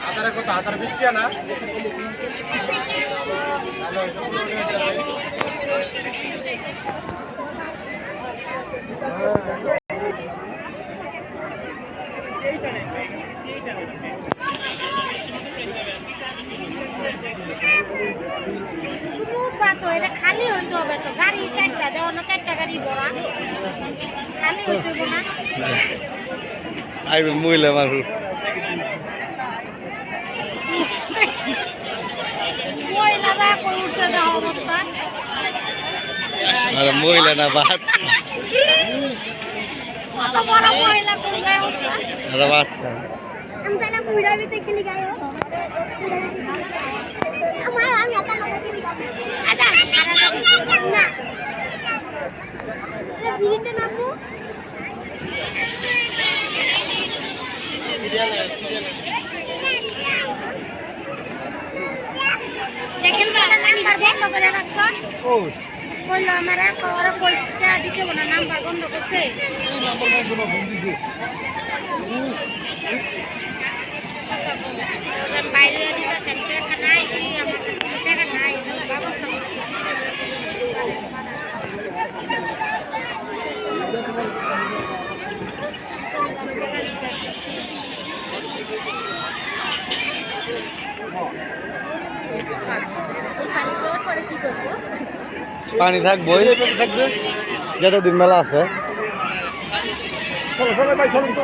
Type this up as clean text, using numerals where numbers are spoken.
আধারে কত আধার 20 টাকা না এটা খালি হইতে হবে তো গাড়ি 4টা দেওয়া না 4টা গাড়ি ভরা খালি হইতে হবে না আইবে মহিলা মানুষ মহিলা যা কই উঠছে যা অবস্থা আর মহিলা না বাত কত বড় মহিলা কোন গায়ে উঠছে আর বাচ্চা আমি তাহলে কুইড়া বিতে খেলি গায় আমি এত লোক খেলি আদা না ফিরিতে নামবো দেখেন বাবা নাম্বার বন্ধ করে রাখছো ও বললো আমার ওরা পয়সা দিতে না নাম্বার বন্ধ করছে বাইরে দিতেছেন টাকা নাই আমার টাকা নাই ব্যবস্থা পানি থাকবই যতদিন মেলা আছে চলো চলো ভাই চলুন তো